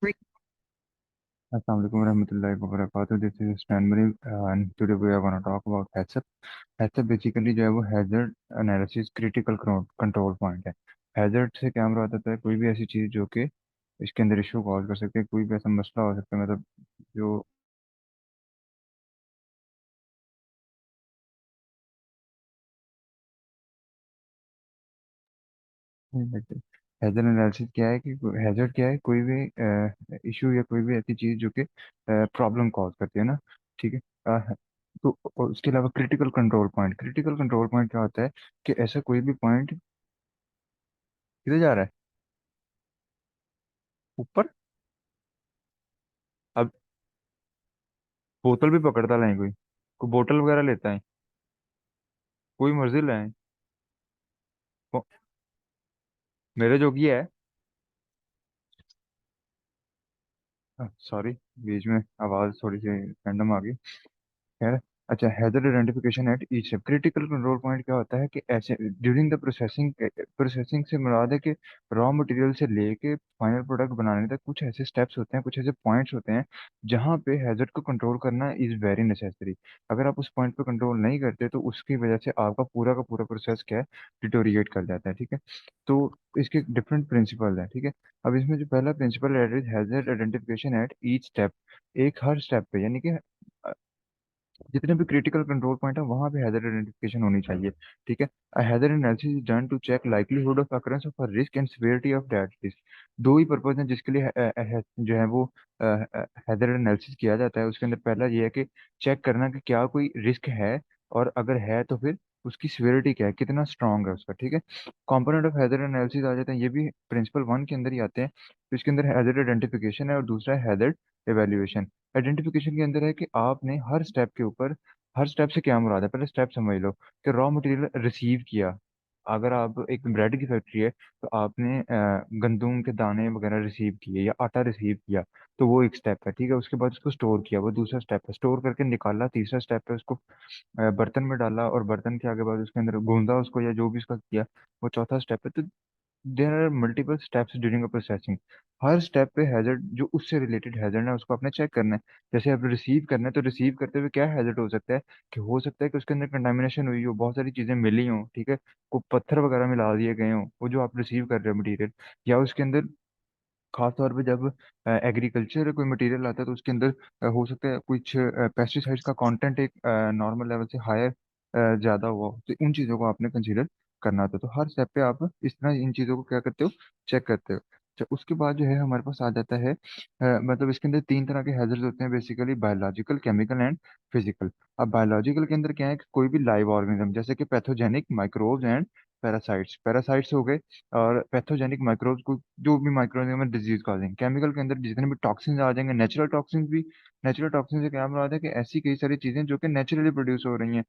Assalamu alaikum warahmatullahi wabarakatuh. This is Stanbury, and today we are going to talk about HACCP. HACCP basically जो है वो hazard analysis critical control point है। Hazard से क्या मुराद होता है? कोई भी ऐसी चीज़ जो कि इसके अंदर इशू कॉज कर सकते हैं, कोई भी ऐसा मसला हो सकता है, मतलब जो हैजर्ड एनालिसिस क्या है कि हैजर्ड क्या है? कोई भी इशू या कोई भी ऐसी चीज़ जो कि प्रॉब्लम कॉज करती है ना। ठीक है। तो और उसके अलावा क्रिटिकल कंट्रोल पॉइंट क्या होता है कि ऐसा कोई भी पॉइंट किधर जा रहा है? ऊपर। अब बोतल भी पकड़ता लाए कोई बोतल वगैरह लेता है, कोई मर्जी लाए। मेरे जोगी है। सॉरी, बीच में आवाज थोड़ी सी रैंडम आ गई। खैर। अच्छा, hazard identification at each step. Critical control point क्या होता है कि ऐसे ड्यूरिंग द प्रोसेसिंग, प्रोसेसिंग से मुराद है कि रॉ मटेरियल से लेके फाइनल प्रोडक्ट बनाने तक कुछ ऐसे स्टेप्स होते हैं, कुछ ऐसे पॉइंट्स होते हैं जहाँ पे हैजर्ड को कंट्रोल करना इज वेरी नेसेसरी। अगर आप उस पॉइंट पे कंट्रोल नहीं करते तो उसकी वजह से आपका पूरा का पूरा प्रोसेस क्या है, डिटोरिएट कर जाता है। ठीक है। तो इसके डिफरेंट प्रिंसिपल हैं। ठीक है। अब इसमें जो पहला प्रिंसिपल है, hazard identification at each step. एक हर स्टेप पे, यानी कि जितने भी क्रिटिकल कंट्रोल पॉइंट है वहां पे हैजर्ड आइडेंटिफिकेशन होनी चाहिए। ठीक है। Hazard analysis is done to check likelihood of occurrence of a risk and severity of that risk. दो ही पर्पज हैं जिसके लिए जो है वो हैजर्ड एनालिसिस किया जाता है। उसके अंदर पहला ये है कि चेक करना कि क्या कोई रिस्क है, और अगर है तो फिर उसकी सिवियरिटी क्या है, कितना स्ट्रांग है उसका। ठीक है। कंपोनेंट ऑफ हैजर्ड एनालिसिस आ जाते हैं, ये भी प्रिंसिपल वन के अंदर ही आते हैं। तो इसके अंदर हैजर्ड आइडेंटिफिकेशन है और दूसरा है हैजर्ड एवेल्युएशन। आइडेंटिफिकेशन के अंदर है कि आपने हर स्टेप के ऊपर, हर स्टेप से क्या मुराद है पहले स्टेप समझ लो, कि रॉ मटेरियल रिसीव किया। अगर आप एक ब्रेड की फैक्ट्री है तो आपने गंदम के दाने वगैरह रिसीव किए या आटा रिसीव किया, तो वो एक स्टेप है। ठीक है। उसके बाद उसको स्टोर किया, वो दूसरा स्टेप है। स्टोर करके निकाला, तीसरा स्टेप है। उसको बर्तन में डाला और बर्तन के आगे बाद उसके अंदर गूंदा उसको, या जो भी उसका किया, वो चौथा स्टेप है। तो there are multiple steps during a processing. हर स्टेप पे हैजर्ड जो उससे रिलेटेड हैजर्ड है उसको आपने चेक करना है। जैसे आप रिसीव करना है तो रिसीव करते हुए क्या हैजर्ड हो सकता है, कि हो सकता है कि उसके अंदर कंटामिनेशन हुई हो, बहुत सारी चीजें मिली हो। ठीक है। को पत्थर वगैरह मिला दिए गए हो वो जो आप रिसीव कर रहे हो मटीरियल, या उसके अंदर खास तौर पे जब एग्रीकल्चर कोई मटेरियल आता है तो उसके अंदर हो सकता है कुछ पेस्टिसाइड्स का कंटेंट एक नॉर्मल लेवल से हायर ज्यादा हुआ हो। तो उन चीज़ों को आपने कंसीडर करना होता है। तो हर स्टेप पे आप इस तरह इन चीज़ों को क्या करते हो, चेक करते हो। अच्छा, उसके बाद जो है हमारे पास आ जाता है मतलब इसके अंदर तीन तरह के हैजर्ड्स होते हैं basically, biological, chemical and physical. अब बायोलॉजिकल के अंदर क्या है कि कोई भी लाइव ऑर्गेनिज्म, जैसे कि pathogenic microbes and parasites, parasites हो गए, और पैथोजेनिक माइक्रोब्स को जो भी माइक्रोनियम में डिजीज कॉजिंग। केमिकल के अंदर जितने भी टॉक्सिन्स आ जाएंगे, नेचुरल टॉक्सिन्स भी। नेचुरल टॉक्सिन से क्या मुराद है कि ऐसी कई सारी चीजें जो कि नेचुरली प्रोड्यूस हो रही हैं।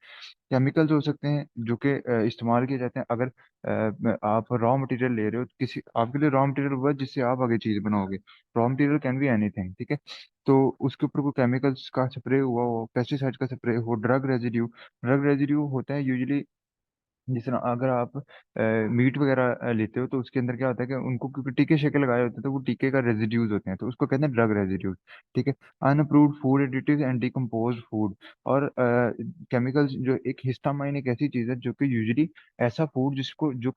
केमिकल्स हो सकते हैं जो कि इस्तेमाल किए जाते हैं। अगर आप रॉ मटेरियल ले रहे हो, किसी आपके लिए रॉ मटेरियल हुआ जिससे आप आगे चीज बनाओगे। Raw material can be anything. ठीक है। तो उसके ऊपर कोई केमिकल्स का स्प्रे हुआ हो, पेस्टिसाइड का स्प्रे हो, ड्रग रेजिड्यू होता है यूजुअली। जिस तरह अगर आप मीट वगैरह लेते हो तो उसके अंदर क्या होता है कि उनको क्योंकि टीके शेके लगाए होते हैं तो वो टीके का रेजिड्यूज होते हैं, तो उसको कहते हैं ड्रग रेजिड्यूज। ठीक है। Unapproved food additives and decompose food. और केमिकल्स जो एक हिस्टामाइन एक ऐसी चीज है जो कि यूजुअली ऐसा फूड जिसको जो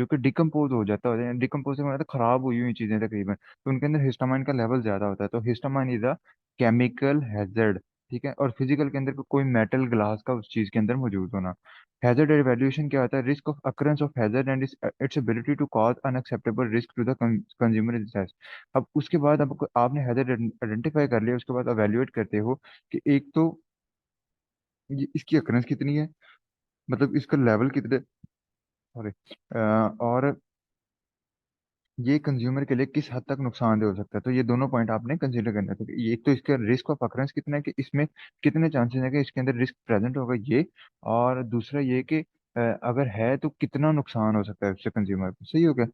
कि डिकम्पोज हो जाता है, डिकम्पोज से मतलब खराब हुई हुई चीजें तकरीबन, तो उनके अंदर हिस्टामाइन का लेवल ज्यादा होता है। तो histamine is a chemical hazard. ठीक है। और फिजिकल के अंदर कोई मेटल ग्लास का उस चीज के अंदर मौजूद होना। हैजर्ड इवैल्यूएशन क्या होता है? Risk of occurrence of hazard and its ability to cause unacceptable risk to the consumer interest. अब उसके बाद अब आपने हैजर्ड आइडेंटिफाई कर लिया, उसके बाद एवेल्युएट करते हो कि एक तो इसकी अकरेंस कितनी है, मतलब इसका लेवल कितने, सॉरी, और ये कंज्यूमर के लिए किस हद तक नुकसानदेह हो सकता है। तो ये दोनों पॉइंट आपने कंसीडर करना है। तो ये एक तो इसका रिस्क ऑफ अकरेंस कितना है, कि इसमें कितने चांसेस है कि इसके अंदर रिस्क प्रेजेंट होगा ये, और दूसरा ये कि अगर है तो कितना नुकसान हो सकता है उससे कंज्यूमर को। सही हो गया।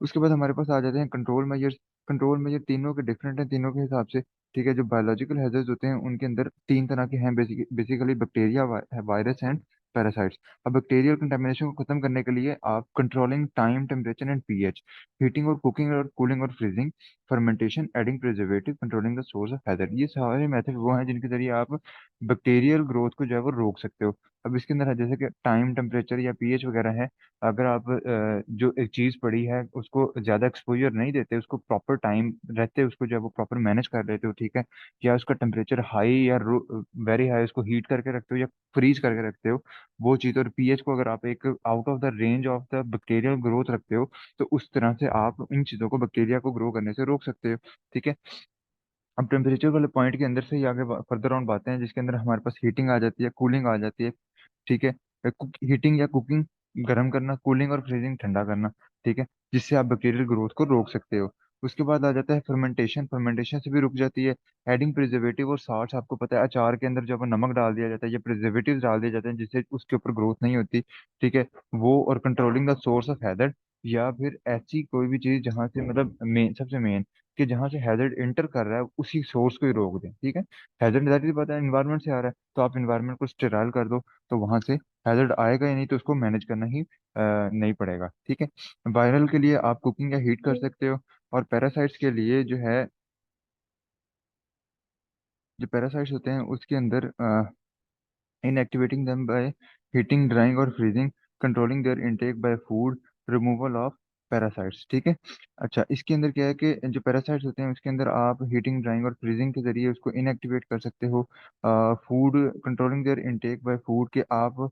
उसके बाद हमारे पास आ जाते हैं कंट्रोल मेजर्स। कंट्रोल मेजर तीनों के डिफरेंट हैं, तीनों के हिसाब से। ठीक है। जो बायोलॉजिकल हैजर्ड्स होते हैं उनके अंदर तीन तरह के हैं, basically bacteria, virus and parasites. अब बैक्टीरियल कंटेमिनेशन को खत्म करने के लिए आप controlling time, temperature and pH, heating और कुकिंग और कूलिंग और freezing, fermentation, adding preservative, controlling the source of hazard. ये सारे मेथड वो हैं जिनके जरिए आप बैक्टीरियल ग्रोथ को जो है वो रोक सकते हो। अब इसके अंदर है जैसे कि टाइम, टेम्परेचर या पीएच वगैरह है। अगर आप जो एक चीज पड़ी है उसको ज्यादा एक्सपोजर नहीं देते, उसको प्रॉपर टाइम रहते उसको जो है वो प्रॉपर मैनेज कर लेते हो, ठीक है, या उसका टेम्परेचर हाई या वेरी हाई उसको हीट करके रखते हो या फ्रीज करके रखते हो, वो चीज़, और पीएच को अगर आप एक out of the range of the bacterial growth रखते हो, तो उस तरह से आप इन चीज़ों को, बैक्टीरिया को ग्रो करने से रोक सकते हो, ठीक है। अब टेम्परेचर वाले पॉइंट के अंदर से ही आगे फर्दर ऑन बातें हैं जिसके अंदर हमारे पास हीटिंग आ जाती है, कूलिंग आ जाती है, ठीक है। हीटिंग या कुकिंग, गर्म करना, कूलिंग और फ्रीजिंग, ठंडा करना, ठीक है, जिससे आप बैक्टीरियल ग्रोथ को रोक सकते हो। उसके बाद आ जाता है फर्मेंटेशन, फर्मेंटेशन से भी रुक जाती है। एडिंग प्रिजर्वेटिव और साल्ट्स, आपको पता है अचार के अंदर जब नमक डाल दिया जाता है या प्रिजर्वेटिव डाल दिए जाते हैं जिससे उसके ऊपर ग्रोथ नहीं होती, ठीक है, वो, और controlling the source of hazard, या फिर ऐसी कोई भी चीज जहाँ से मतलब मेन, सबसे मेन, कि जहाँ से हैजर्ड इंटर कर रहा है उसी सोर्स को ही रोक दें, ठीक है। हैजर्ड जाहिर सी बात है इन्वायरमेंट से आ रहा है, तो आप इन्वायरमेंट को स्टेराइल कर दो, तो वहां से हैजर्ड आएगा ही नहीं, तो उसको मैनेज करना ही नहीं पड़ेगा, ठीक है। वायरल के लिए आप कुकिंग या हीट कर सकते हो, और पैरासाइट्स के लिए जो है, जो पैरासाइट्स होते हैं उसके अंदर inactivating them by heating, drying और freezing, controlling their intake by food, removal of parasites, ठीक है। अच्छा, इसके अंदर क्या है कि जो पैरासाइट्स होते हैं उसके अंदर आप हीटिंग, ड्राइंग और फ्रीजिंग के जरिए उसको इनएक्टिवेट कर सकते हो। Food, controlling their intake by food, के आप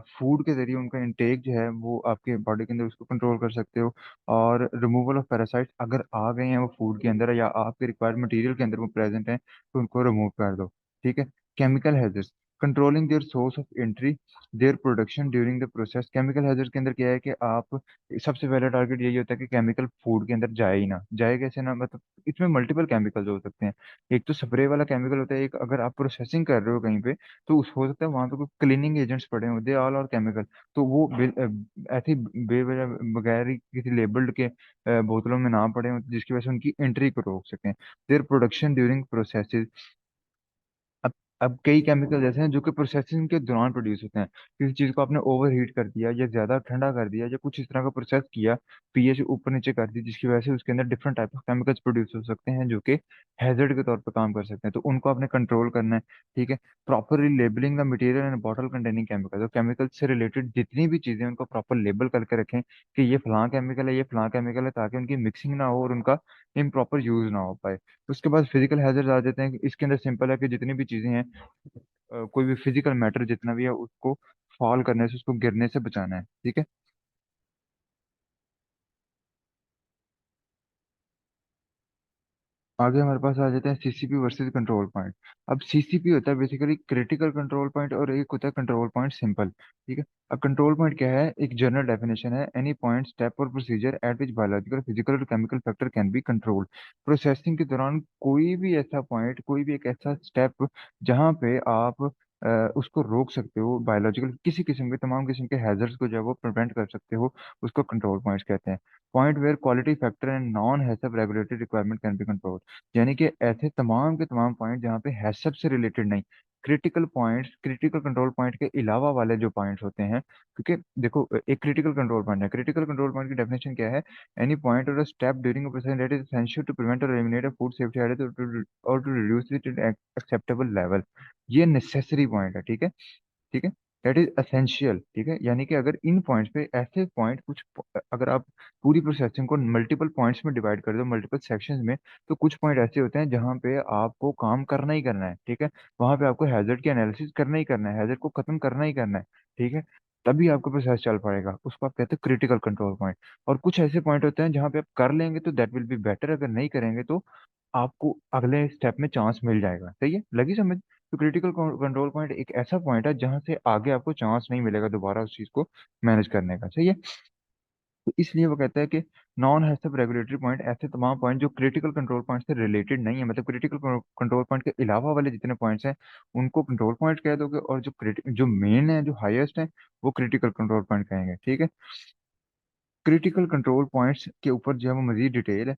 फूड के जरिए उनका इनटेक जो है वो आपके बॉडी के अंदर उसको कंट्रोल कर सकते हो। और रिमूवल ऑफ पैरासाइट्स, अगर आ गए हैं वो फूड के अंदर या आपके रिक्वायर्ड मटेरियल के अंदर वो प्रेजेंट हैं, तो उनको रिमूव कर दो, ठीक है। Chemical hazards, controlling their source of entry, their production during the process. Chemical hazard के अंदर क्या है कि आप, सबसे पहला टारगेट यही होता है कि केमिकल फूड के अंदर जाए ही ना, जाए कैसे ना, मतलब इसमें मल्टीपल केमिकल्स हो सकते हैं। एक तो स्प्रे वाला केमिकल होता है, एक अगर आप प्रोसेसिंग कर रहे हो कहीं पे, तो उस हो सकता है वहां पे कोई क्लीनिंग एजेंट्स पड़े हों, दे ऑल और केमिकल, तो वो ऐसे ही बेवजह बगैर ही किसी लेबल्ड के बोतलों में ना पड़े हों जिसकी वजह से उनकी एंट्री को रोक सकें। देयर प्रोडक्शन ड्यूरिंग प्रोसेस, अब अब कई केमिकल ऐसे हैं जो कि प्रोसेसिंग के दौरान प्रोड्यूस होते हैं। किसी चीज को आपने ओवर हीट कर दिया या ज्यादा ठंडा कर दिया या कुछ इस तरह का प्रोसेस किया, पीएच ऊपर नीचे कर दी, जिसकी वजह से उसके अंदर different type of chemicals produce हो सकते हैं जो कि हैजर्ड के तौर पर काम कर सकते हैं, तो उनको आपने कंट्रोल करना है, ठीक है। Properly labelling the material and bottle containing chemical, तो केमिकल से रिलेटेड जितनी भी चीजें हैं, उनको प्रॉपर लेबल करके रखें कि ये फलां केमिकल है, ये फलां केमिकल है, ताकि उनकी मिक्सिंग ना हो और उनका इम्प्रॉपर यूज ना हो पाए। उसके बाद फिजिकल हैजर्ड आ जाते हैं कि इसके अंदर सिंपल है कि जितनी भी चीजें हैं, कोई भी फिजिकल मैटर जितना भी है उसको फॉल करने से, उसको गिरने से बचाना है, ठीक है। आगे हमारे पास आ जाते हैं सीसीपी वर्सेस कंट्रोल पॉइंट। अब सीसीपी होता है बेसिकली क्रिटिकल कंट्रोल पॉइंट, और एक होता है कंट्रोल पॉइंट सिंपल, ठीक है। अब कंट्रोल पॉइंट क्या है, एक जनरल डेफिनेशन है, एनी पॉइंट, स्टेप और procedure at which biological, physical और chemical factor can be controlled. Processing के दौरान कोई भी ऐसा पॉइंट, कोई भी एक ऐसा स्टेप जहाँ पे आप उसको रोक सकते हो, बायोलॉजिकल किसी किस्म के, तमाम किस्म के हैजर्ड्स को जो है वो प्रिवेंट कर सकते हो, उसको कंट्रोल पॉइंट्स कहते हैं। Point where quality factor and non हैसब regulatory requirement can be control, यानी कि ऐसे तमाम के तमाम पॉइंट जहाँ पे हैशब से रिलेटेड नहीं, critical points, critical control point के अलावा वाले जो पॉइंट्स होते हैं, क्योंकि देखो एक क्रिटिकल कंट्रोल पॉइंट है, क्रिटिकल कंट्रोल पॉइंट की डेफिनेशन क्या है, एनी पॉइंट और step during a process that is essential to prevent और एलिमिनेट अ फूड सेफ्टी और to reduce it acceptable level. ये नेसेसरी पॉइंट है, ठीक है, ठीक है, दैट इज असेंशियल, ठीक है, यानी कि अगर इन पॉइंट्स पे ऐसे पॉइंट कुछ, अगर आप पूरी प्रोसेसिंग को मल्टीपल पॉइंट्स में डिवाइड कर दो, मल्टीपल सेक्शंस में, तो कुछ पॉइंट ऐसे होते हैं जहां पे आपको काम करना ही करना है, ठीक है, वहां पे आपको हैजर्ड की एनालिसिस करना ही करना है, हैजर्ड को खत्म करना ही करना है, ठीक है, तभी आपका प्रोसेस चल पाएगा, उसको आप कहते हैं क्रिटिकल कंट्रोल पॉइंट। और कुछ ऐसे पॉइंट होते हैं जहां पे आप कर लेंगे तो दैट विल बी बेटर, अगर नहीं करेंगे तो आपको अगले स्टेप में चांस मिल जाएगा, सही है, लगी समझ। तो क्रिटिकल कंट्रोल पॉइंट एक ऐसा पॉइंट है जहां से आगे आपको चांस नहीं मिलेगा दोबारा उस चीज को मैनेज करने का, सही है। तो इसलिए वो कहता है कि नॉन हैसब रेगुलेटरी पॉइंट, ऐसे तमाम पॉइंट जो क्रिटिकल कंट्रोल पॉइंट से रिलेटेड नहीं है, मतलब क्रिटिकल कंट्रोल पॉइंट के अलावा वाले जितने पॉइंट्स हैं उनको कंट्रोल पॉइंट कह दोगे, और जो मेन है, जो हाईएस्ट है, वो क्रिटिकल कंट्रोल पॉइंट कहेंगे, ठीक है। क्रिटिकल कंट्रोल पॉइंट्स के ऊपर जो है वो मजीद डिटेल है।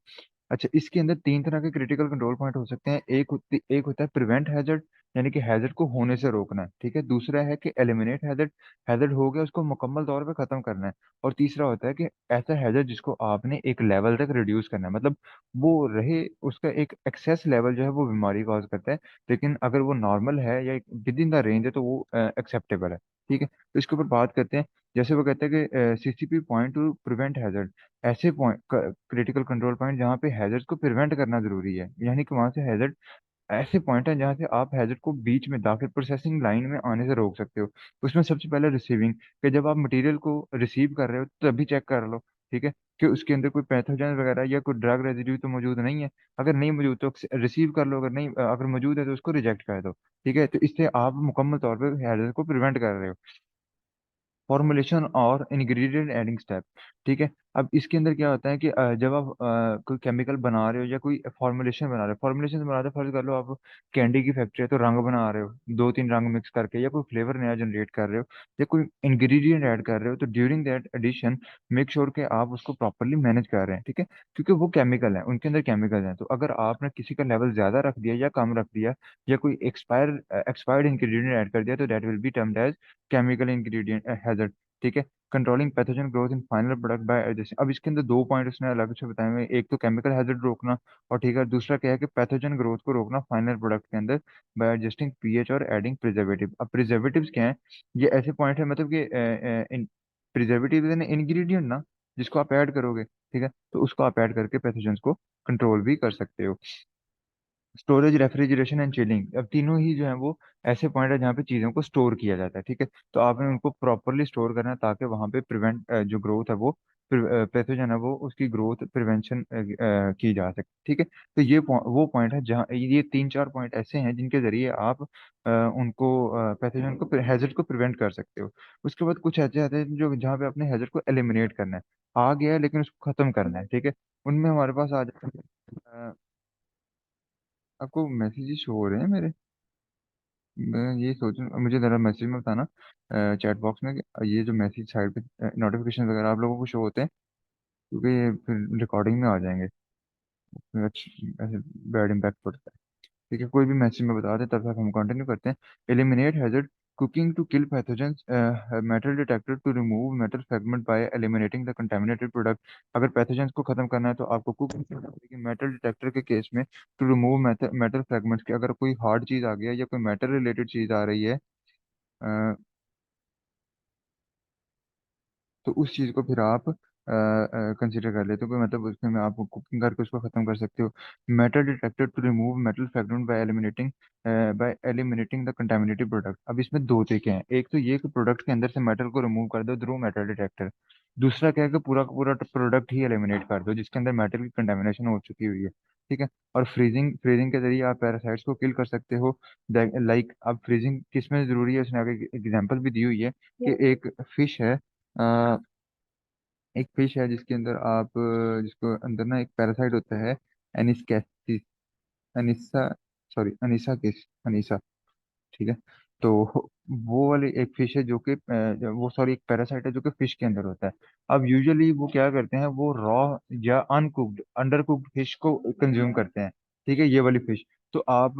अच्छा, इसके अंदर तीन तरह के क्रिटिकल कंट्रोल पॉइंट हो सकते हैं, एक होता है प्रिवेंट हैजर्ड, यानी कि हैजर्ड को होने से रोकना है, ठीक है। दूसरा है कि एलिमिनेट हैजर्ड, हैजर्ड हो गया उसको मुकम्मल तौर पे खत्म करना है। और तीसरा होता है कि ऐसा हैजर्ड जिसको आपने एक लेवल तक रिड्यूस करना है, मतलब वो रहे, उसका एक एक्सेस लेवल जो है वो बीमारी कॉज करता है, लेकिन अगर वो नॉर्मल है या विद इन द रेंज है तो वो एक्सेप्टेबल है, ठीक है। तो इसके ऊपर बात करते हैं। जैसे वो कहते हैं कि CCP point two prevent hazard, ऐसे पॉइंट, क्रिटिकल कंट्रोल पॉइंट जहाँ पे हैजर्ड को प्रिवेंट करना जरूरी है, यानी कि वहां से हैजर्ड, ऐसे पॉइंट हैं जहाँ से आप हैजर्ड को बीच में दाखिल प्रोसेसिंग लाइन में आने से रोक सकते हो। उसमें सबसे पहले रिसीविंग, कि जब आप मटेरियल को रिसीव कर रहे हो तभी चेक कर लो, ठीक है, कि उसके अंदर कोई पैथोजन वगैरह या कोई ड्रग रेजिड्यू तो मौजूद नहीं है। अगर नहीं मौजूद तो रिसीव कर लो, अगर नहीं, अगर मौजूद है तो उसको रिजेक्ट कर दो, ठीक है। तो इससे आप मुकम्मल तौर पर हैजर्ड को प्रिवेंट कर रहे हो। फॉर्मुलेशन और इंग्रेडिएंट एडिंग स्टेप, ठीक है। अब इसके अंदर क्या होता है कि जब आप कोई केमिकल बना रहे हो या कोई फॉर्मुलेशन बना रहे हो, फॉर्मुलेशन बना रहे हो, फर्ज कर लो आप कैंडी की फैक्ट्री है तो रंग बना रहे हो, दो तीन रंग मिक्स करके, या कोई फ्लेवर नया जनरेट कर रहे हो, या कोई इंग्रेडिएंट ऐड कर रहे हो, तो during that addition make sure कि आप उसको प्रॉपरली मैनेज कर रहे हैं, ठीक है। क्योंकि वो केमिकल है, उनके अंदर केमिकल हैं, तो अगर आपने किसी का लेवल ज्यादा रख दिया या कम रख दिया, या कोई एक्सपायर्ड इंग्रेडिएंट ऐड कर दिया, तो that will be termed as chemical ingredient hazard, ठीक है। Controlling pathogen growth in final product by adjusting, अब इसके अंदर दो पॉइंट उसने अलग से बताए हुए हैं, एक तो केमिकल हैजर्ड रोकना, और ठीक है, दूसरा क्या है कि पैथोजन ग्रोथ को रोकना फाइनल प्रोडक्ट के अंदर बाय एडजस्टिंग पीएच और एडिंग प्रिजर्वेटिव। अब प्रिजर्वेटिव्स क्या है? ये ऐसे पॉइंट है, मतलब कि प्रिजर्वेटिव इंग्रेडिएंट ना, जिसको आप ऐड करोगे, ठीक है, तो उसको आप ऐड करके पैथोजन को कंट्रोल भी कर सकते हो। स्टोरेज, रेफ्रिजरेशन एंड चिलिंग, अब तीनों ही जो है वो ऐसे पॉइंट है जहाँ पे चीज़ों को स्टोर किया जाता है, ठीक है। तो आपने उनको प्रॉपरली स्टोर करना है ताकि वहाँ पे प्रिवेंट, जो ग्रोथ है वो, पैथोजन है वो, उसकी ग्रोथ प्रिवेंशन की जा सके, ठीक है। तो ये वो पॉइंट है जहाँ ये तीन चार पॉइंट ऐसे हैं जिनके जरिए आप उनको, पैथोजन को, हैजर्ड को प्रिवेंट कर सकते हो। उसके बाद कुछ ऐसे आते हैं जो जहाँ पे अपने हैजर्ड को एलिमिनेट करना है, आ गया है लेकिन उसको खत्म करना है, ठीक है। उनमें हमारे पास आ जाता है, आपको मैसेजेस शो हो रहे हैं मेरे? मैं ये सोच रहा हूँ, मुझे जरा मैसेज में बताना चैट बॉक्स में कि ये जो मैसेज साइड पे नोटिफिकेशन वगैरह आप लोगों को शो होते हैं, क्योंकि ये फिर रिकॉर्डिंग में आ जाएंगे, फिर ऐसे बैड इम्पैक्ट पड़ता है, ठीक है। कोई भी मैसेज में बता दें तब तक हम कंटिन्यू करते हैं। Eliminate hazard, cooking to kill pathogens, metal detector to remove metal fragment by eliminating the contaminated product. अगर पैथोजेंस को खत्म करना है तो आपको कुकिंग करना पड़ेगी मेटल डिटेक्टर के केस में, टू रिमूव मेटल फ्रेगमेंट्स के, अगर कोई हार्ड चीज आ गई है या कोई मेटल रिलेटेड चीज आ रही है, तो उस चीज को फिर आप कंसिडर कर लेते हो कि मतलब उसमें में आप कुकिंग करके उसको खत्म कर सकते हो। Metal detector to remove metal fragment by eliminating the contaminated product, अब इसमें दो तरीके हैं, एक तो ये कि प्रोडक्ट के अंदर से मेटल को रिमूव कर दो थ्रू मेटल डिटेक्टर, दूसरा क्या है कि पूरा का पूरा प्रोडक्ट ही एलिमिनेट कर दो जिसके अंदर मेटल की कंटामिनेशन हो चुकी हुई है, ठीक है। और फ्रीजिंग, फ्रीजिंग के जरिए आप पैरासाइट्स को किल कर सकते हो। लाइक अब फ्रीजिंग किस में जरूरी है, उसने आगे एग्जांपल भी दी हुई है कि एक फिश है, एक फिश है जिसके अंदर आप, जिसको अंदर ना एक पैरासाइट होता है, एनिस्केसिस, अनिसा, सॉरी अनिसा किस, अनिसा, ठीक है। तो वो वाली एक फिश है जो कि वो, सॉरी, एक पैरासाइट है जो कि फिश के अंदर होता है। अब यूजुअली वो क्या करते हैं, वो रॉ या अनकुक्ड, अंडर कुक्ड फिश को कंज्यूम करते हैं, ठीक है, ये वाली फिश। तो आप,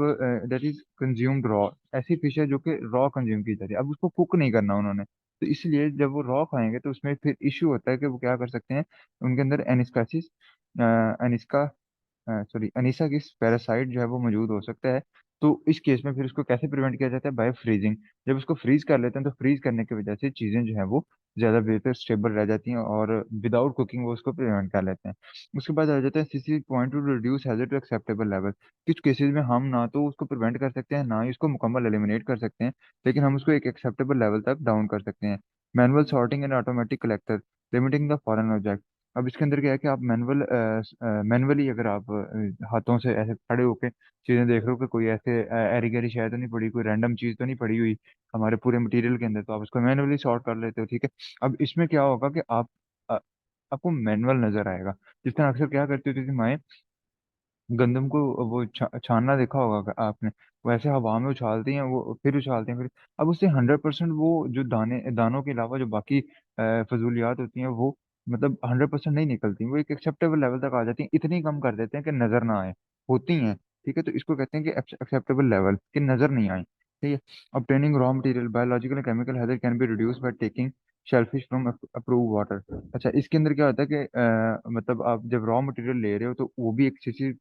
दैट इज कंज्यूम्ड रॉ, ऐसी फिश है जो कि रॉ कंज्यूम की जाती है, अब उसको कुक नहीं करना उन्होंने, तो इसलिए जब वो रॉ खाएंगे तो उसमें फिर इश्यू होता है कि वो क्या कर सकते हैं, उनके अंदर एनिस्कासिस, एनिस्का, सॉरी अनीसा की पैरासाइट जो है वो मौजूद हो सकता है। तो इस केस में फिर उसको कैसे प्रिवेंट किया जाता है? By freezing. जब उसको फ्रीज कर लेते हैं तो फ्रीज करने की वजह से चीजें जो है वो ज्यादा बेहतर स्टेबल रह जाती हैं, और विदाउट कुकिंग वो उसको प्रिवेंट कर लेते हैं। उसके बाद आ जाता है CC point to reduce hazard to acceptable level. कुछ केसेस में हम ना तो उसको प्रिवेंट कर सकते हैं, ना ही उसको मुकम्मल एलिमिनेट कर सकते हैं, लेकिन हम उसको एक एक्सेप्टेबल लेवल तक डाउन कर सकते हैं। Manual sorting and automatic collector, limiting the foreign object. अब इसके अंदर क्या है कि आप मैनुअली अगर आप हाथों से ऐसे खड़े होके चीजें देख रहे हो कि कोई ऐसे एरी गैरी शायद तो नहीं पड़ी, कोई रैंडम चीज तो नहीं पड़ी हुई हमारे पूरे मटेरियल के अंदर, तो आप उसको मैनुअली सॉर्ट कर लेते हो, ठीक है। अब इसमें क्या होगा कि अ, आपको मैनुअल नजर आएगा, जिस तरह अक्सर क्या करती होती थी माएं, गंदम को वो छानना देखा होगा आपने, वैसे हवा में उछालती हैं वो, फिर उछालते हैं फिर, अब उससे 100% वो जो दाने, दानों के अलावा जो बाकी फजूलियात होती हैं वो, मतलब 100% नहीं निकलती, वो एक एक्सेप्टेबल लेवल तक आ जाती हैं, इतनी कम कर देते हैं कि नजर ना आए, होती हैं ठीक है, तो इसको कहते हैं कि एक्सेप्टेबल लेवल की नजर नहीं आई। ठीक है। Obtaining raw material biological chemical hazard can be reduce by taking shellfish from approve water. अच्छा, इसके अंदर क्या होता है कि मतलब आप जब रॉ मटेरियल ले रहे हो तो वो भी एक किसी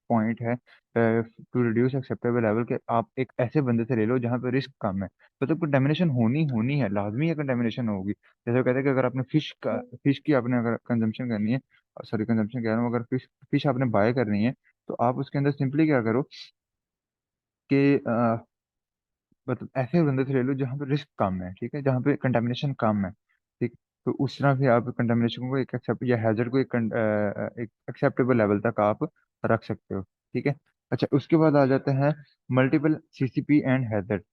पॉइंट है टू रिड्यूस एक्सेप्टेबल लेवल के, आप एक ऐसे बंदे से ले लो जहाँ पे रिस्क कम है। मतलब कंटेमिनेशन होनी होनी है, लाजमी है कंटेमिनेशन होगी। जैसे वो कहते हैं कि अगर आपने फिश की आपने अगर कंजम्पशन करनी है, सॉरी कंजम्पशन कह रहा हूँ, अगर फिश फिश आपने बाय करनी है तो आप उसके अंदर सिंपली क्या करो कि मतलब ऐसे बंदे से ले लो जहाँ पे रिस्क कम है, ठीक है, जहाँ पे कंटेमिनेशन कम है। ठीक। तो उस तरह से आप कंटेमिनेशन को एक एक्सेप्ट या हैजर्ड को एक एक्सेप्टेबल लेवल तक आप रख सकते हो। ठीक है। अच्छा, उसके बाद आ जाते हैं मल्टीपल सीसीपी एंड हैजर्ड।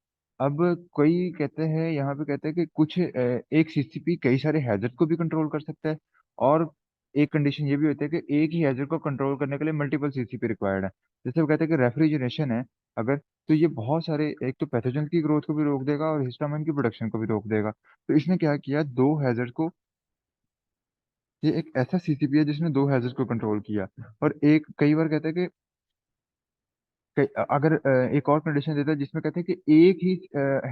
अब कोई कहते हैं, यहाँ पे कहते हैं कि कुछ एक सीसीपी कई सारे हैजर्ड को भी कंट्रोल कर सकता है, और एक कंडीशन ये भी होती है कि एक ही हैजर्ड को कंट्रोल करने के लिए मल्टीपल सीसीपी रिक्वायर्ड है। जैसे वो कहते हैं कि रेफ्रिजरेशन है अगर, तो ये बहुत सारे, एक तो पैथोजन की ग्रोथ को भी रोक देगा और हिस्टामाइन की प्रोडक्शन को भी रोक देगा। तो इसने क्या किया, दो हैजर्ड को, ये एक ऐसा सीसीपी है जिसने दो हैजर्ड को कंट्रोल किया। और एक कई बार कहते हैं कि अगर एक और कंडीशन देता है जिसमें कहते हैं कि एक ही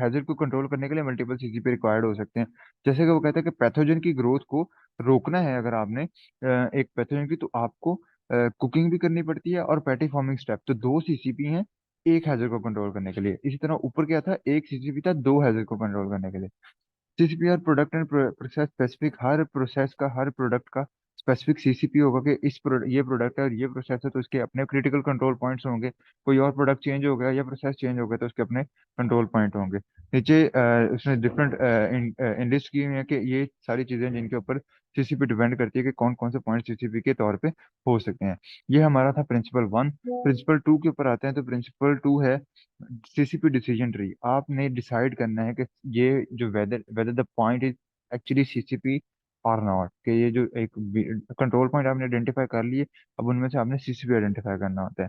हैजर्ड को कंट्रोल करने के लिए मल्टीपल सीसीपी रिक्वायर्ड हो सकते हैं। जैसे कि वो कहता है कि पैथोजन की ग्रोथ को रोकना है अगर आपने एक पैथोजन की, तो आपको कुकिंग भी करनी पड़ती है और पैटी फॉर्मिंग स्टेप, तो दो सीसीपी हैं एक हैजर्ड को कंट्रोल करने के लिए। इसी तरह ऊपर क्या था, एक सीसीपी था दो हैजर्ड को कंट्रोल करने के लिए। CCP are product and process specific, हर प्रोसेस का हर प्रोडक्ट का स्पेसिफिक सीसीपी होगा कि ये प्रोडक्ट है और ये प्रोसेस है तो उसके अपने क्रिटिकल कंट्रोल पॉइंट्स होंगे। कोई और प्रोडक्ट चेंज हो गया या प्रोसेस चेंज हो गया तो उसके अपने कंट्रोल पॉइंट होंगे। नीचे उसने डिफरेंट लिस्ट की हुई है कि ये सारी चीजें जिनके ऊपर सीसीपी डिपेंड करती है कि कौन कौन से पॉइंट सीसीपी के तौर पे हो सकते हैं। ये हमारा था प्रिंसिपल वन। प्रिंसिपल टू के ऊपर आते हैं, तो प्रिंसिपल टू है सीसीपी डिसीजन ट्री। आपने डिसाइड करना है कि ये जो whether whether the point is actually CCP और नॉट, कि ये जो एक कंट्रोल पॉइंट आपने आइडेंटिफाई कर लिए, अब उनमें से आपने सीसीपी आइडेंटिफाई करना होता है।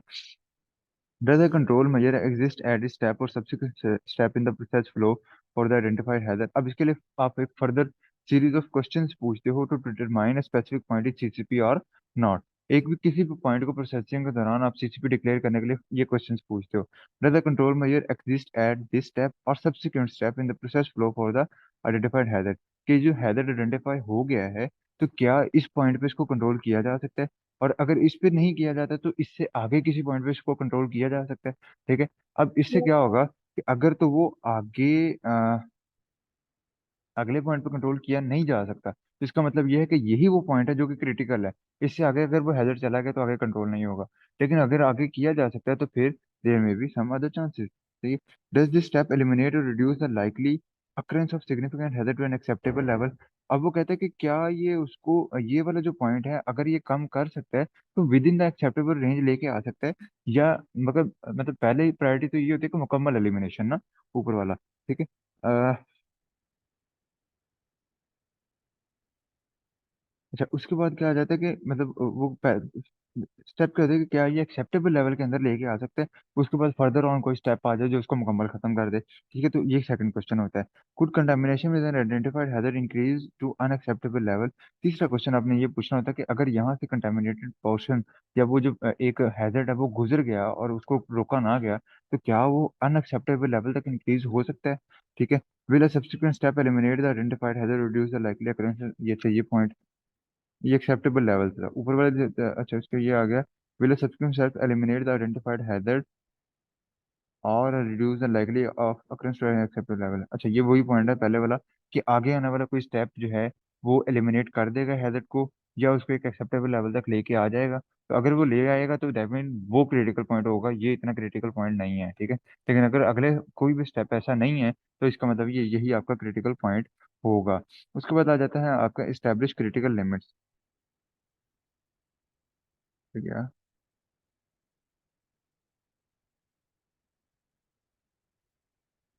Does a control measure exist at this step or subsequent step in the process flow for the identified hazard? अब इसके लिए आप एक फर्दर सीरीज ऑफ क्वेश्चंस पूछते हो to determine specific point is CCP और नॉट। एक भी किसी भी पॉइंट को प्रोसेसिंग के दौरान आप सीसीपी डिक्लेयर करने के लिए ये क्वेश्चंस पूछते हो। Does the control measure exist at this step or subsequent step in the process flow for the identified hazard? कि जो हैजर्ड आइडेंटिफाई हो गया है, तो क्या इस पॉइंट पे इसको कंट्रोल किया जा सकता है, और अगर इस पे नहीं किया जाता तो इससे आगे किसी पॉइंट पे इसको कंट्रोल किया जा सकता है। ठीक है। अब इससे क्या होगा कि अगर तो वो आगे अगले पॉइंट पे कंट्रोल किया नहीं जा सकता, तो इसका मतलब ये है कि यही वो पॉइंट है जो कि क्रिटिकल है। इससे आगे अगर वो हैजर्ड चला गया तो आगे कंट्रोल नहीं होगा। लेकिन अगर आगे किया जा सकता है तो फिर there may be some other chances. ठीक है। डज दिस स्टेप एलिमिनेट और reduce the likely occurrence of significant hazard to an acceptable level? अब वो कहता है कि क्या ये उसको, ये वाला जो पॉइंट है अगर ये कम कर सकता है तो with in the acceptable range लेके आ सकता है, या मतलब पहले प्रायोरिटी तो ये होती है कि मुकम्मल एलिमिनेशन ना, ऊपर वाला। ठीक है। अच्छा, उसके बाद क्या आ जाता है कि मतलब वो स्टेप क्या होता है कि क्या ये एक्सेप्टेबल लेवल के अंदर लेके आ सकते हैं, उसके बाद फर्दर ऑन कोई स्टेप आ जाए जो उसको मुकम्मल खत्म कर दे। ठीक है, तो ये सेकंड क्वेश्चन होता है। Could contamination with an identified hazard increase to unacceptable level? तीसरा क्वेश्चन आपने ये पूछना होता है कि अगर यहाँ से कंटामिनेटेड पोर्शन या वो जो एक हैजर्ड है वो गुजर गया और उसको रोका ना गया, तो क्या वो अनएक्सेप्टेबल लेवल तक इंक्रीज हो सकता है? ठीक है। Will a subsequent step eliminate the identified hazard, reduce the likely occurrence? ये चाहिए पॉइंट, ये एक्सेप्टेबल लेवल था ऊपर वाले अच्छा, इसका ये आ गया, will subsequent step eliminate the identified hazard और reduce the likely of occurrence to acceptable level. अच्छा, ये वही पॉइंट है पहले वाला, कि आगे आने वाला कोई स्टेप जो है वो एलिमिनेट कर देगा हैजर्ड को या उसको एक एक्सेप्टेबल लेवल तक लेके आ जाएगा। तो अगर वो ले आएगा तो दैट मीन वो क्रिटिकल पॉइंट होगा, ये इतना क्रिटिकल पॉइंट नहीं है। ठीक है। लेकिन अगर अगले कोई भी स्टेप ऐसा नहीं है तो इसका मतलब ये यही आपका क्रिटिकल पॉइंट होगा। उसके बाद आ जाता है आपका एस्टेब्लिश क्रिटिकल लिमिट्स। ठीक है।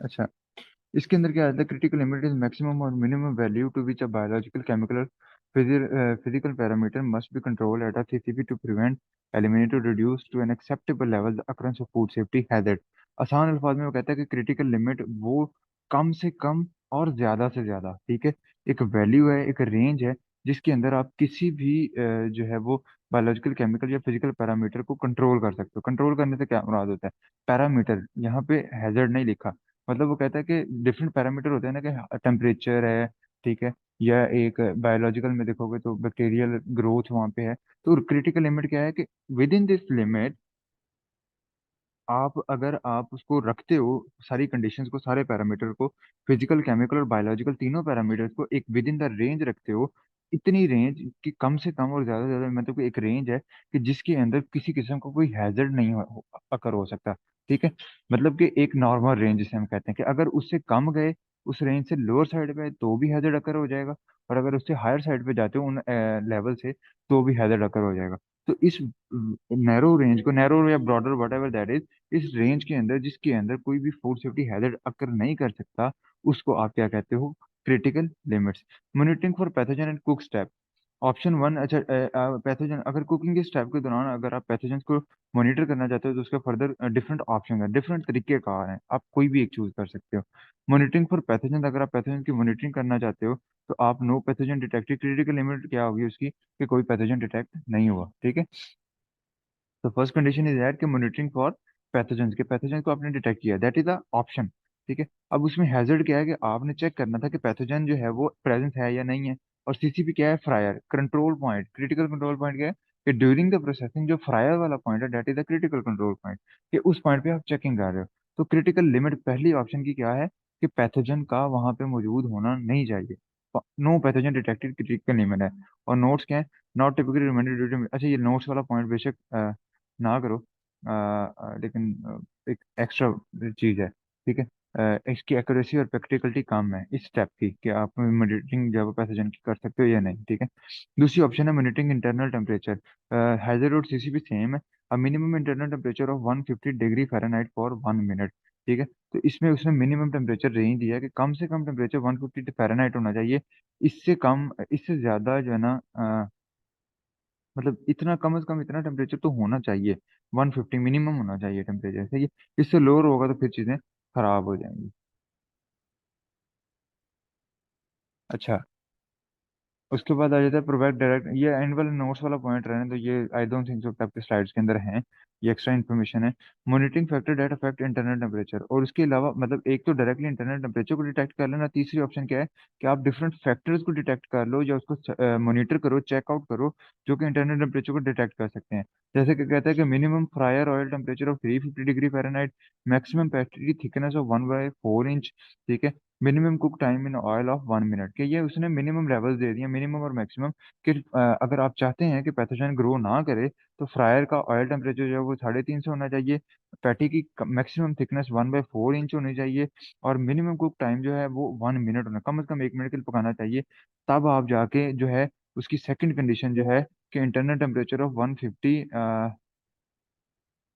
अच्छा, इसके अंदर क्या आता है, क्रिटिकल लिमिट इज मैक्सिमम और minimum value to which a biological chemical physical parameter must be control at a CCP to prevent eliminate to reduce to an acceptable level the occurrence of food safety hazard. आसान अल्फाज में वो कहता है कि critical limit वो कम से कम और ज्यादा से ज्यादा, ठीक है, एक वैल्यू है, एक रेंज है जिसके अंदर आप किसी भी जो है वो बायोलॉजिकल, केमिकल या फिजिकल पैरामीटर को कंट्रोल कर सकते हो। कंट्रोल करने से क्या मुराद होता है? पैरामीटर, यहाँ पे हैजर्ड नहीं लिखा। मतलब वो कहता है कि डिफरेंट पैरामीटर होते हैं ना, कि टेम्परेचर है, ठीक है, या एक बायोलॉजिकल में देखोगे तो बैक्टीरियल ग्रोथ वहाँ पे है। तो क्रिटिकल लिमिट क्या है कि विद इन दिस लिमिट, आप अगर आप उसको रखते हो, सारी कंडीशंस को, सारे पैरामीटर को, फिजिकल, केमिकल और बायोलॉजिकल तीनों पैरामीटर्स को एक विद इन द रेंज रखते हो, इतनी रेंज कि कम से कम और ज्यादा से ज्यादा, मतलब कि एक रेंज है कि जिसके अंदर किसी किस्म का कोई हैजर्ड नहीं अकर हो सकता, ठीक है। मतलब कि एक नॉर्मल रेंज जिसे हम कहते हैं, कि अगर उससे कम गए, उस रेंज से लोअर साइड पे, तो भी हैजर्ड अकर हो जाएगा, और अगर उससे हायर साइड पे जाते हो उन लेवल से, तो भी हैजर्ड अकर हो जाएगा। तो इस नैरो रेंज को, नैरो या broader what ever that is, इस रेंज के अंदर, जिसके अंदर कोई भी फूड सेफ्टी हैजर्ड अकर नहीं कर सकता, उसको आप क्या कहते हो? Critical limits. Monitoring for pathogen and cook step. Option one, अच्छा, पैथोजन, अगर कुकिंग के स्टेप के दौरान अगर आप पैथोजन को मॉनिटर करना चाहते हो, तो उसका फर्दर डिफरेंट ऑप्शन है, डिफरेंट तरीके कार हैं, आप कोई भी एक चूज कर सकते हो। मॉनिटरिंग फॉर पैथोजन, अगर आप पैथोजन की मॉनिटरिंग करना चाहते हो, तो आप no pathogen detected, critical limit क्या होगी उसकी, कि कोई पैथोजन डिटेक्ट नहीं हुआ, ठीक है। तो फर्स्ट कंडीशन इज दैट कि मॉनिटरिंग फॉर पैथोजेंस, के पैथोजन को आपने डिटेक्ट किया, दैट इज द ऑप्शन, ठीक है। अब उसमें हैजर्ड क्या है, कि आपने चेक करना था कि पैथोजन जो है वो प्रेजेंट है या नहीं है। और सीसीपी क्या है? Fryer control point, critical control point क्या है, कि ड्यूरिंग द प्रोसेसिंग जो फ्रायर वाला पॉइंट है, that is the critical control point, कि उस पॉइंट पे आप चेकिंग कर रहे हो। तो क्रिटिकल लिमिट पहली ऑप्शन की क्या है, कि पैथोजन का वहां पे मौजूद होना नहीं चाहिए। No pathogen detected, critical limit है। और नोट्स क्या है? Not typically recommended due to, अच्छा, ये नोट्स वाला पॉइंट बेशक ना करो, लेकिन एक एक्स्ट्रा चीज है, ठीक है। इसकी एक्यूरेसी और प्रैक्टिकलिटी कम है इस स्टेप की, कि आप मॉनिटरिंग जब पैथोजन की कर सकते हो या नहीं, ठीक है। दूसरी ऑप्शन है मॉनिटरिंग इंटरनल टेम्परेचर। हैजर्ड और सीसीपी सेम है। A minimum internal temperature of 150 degree Fahrenheit for 1 minute, ठीक है। तो इसमें उसने मिनिमम टेम्परेचर रेंज दिया है कि कम से कम टेम्परेचर 150 फ़ारेनहाइट होना चाहिए। इससे कम, इससे ज्यादा जो है ना, मतलब इतना कम से कम इतना टेम्परेचर तो होना चाहिए, 150 मिनिमम होना चाहिए टेम्परेचर, सही है। इससे लोअर होगा तो फिर चीज़ें खराब हो जाएंगी। अच्छा, उसके बाद आ जाता है प्रोवाइड डायरेक्ट, ये एंड वाले नोट्स वाला पॉइंट रहने तो, ये आई डोंट थिंक सो आपके स्लाइड्स के अंदर है, ये एक्स्ट्रा इन्फॉर्मेशन है। Monitoring factor that affect internal temperature, और उसके अलावा मतलब एक तो डायरेक्टली इंटरनल टेम्परेचर को डिटेक्ट कर लेना, तीसरी ऑप्शन क्या है, कि आप डिफरेंट फैक्टर्स को डिटेक्ट कर लो, या उसको मॉनिटर करो, चेकआउट करो, जो कि इंटरनल टेम्परेचर को डिटेक्ट कर सकते हैं। जैसे कि कहता है कि minimum fryer oil temperature of 350 degree Fahrenheit, maximum pastry thickness of 1/4 inch, ठीक है। Minimum cook time in oil of 1 minute, के ये उसने मिनिमम लेवल्स दे दिए, मिनिमम और मैक्सिमम, कि अगर आप चाहते हैं कि पैथोजन ग्रो ना करे, तो फ्रायर का ऑयल टेम्परेचर जो है वो 350 होना चाहिए, पैटी की मैक्सिमम थिकनेस 1/4 इंच होनी चाहिए, और मिनिमम कुक टाइम जो है वो 1 मिनट होना, कम से कम 1 मिनट के लिए पकाना चाहिए। तब आप जाके जो है, उसकी सेकंड कंडीशन जो है, कि internal temperature of 150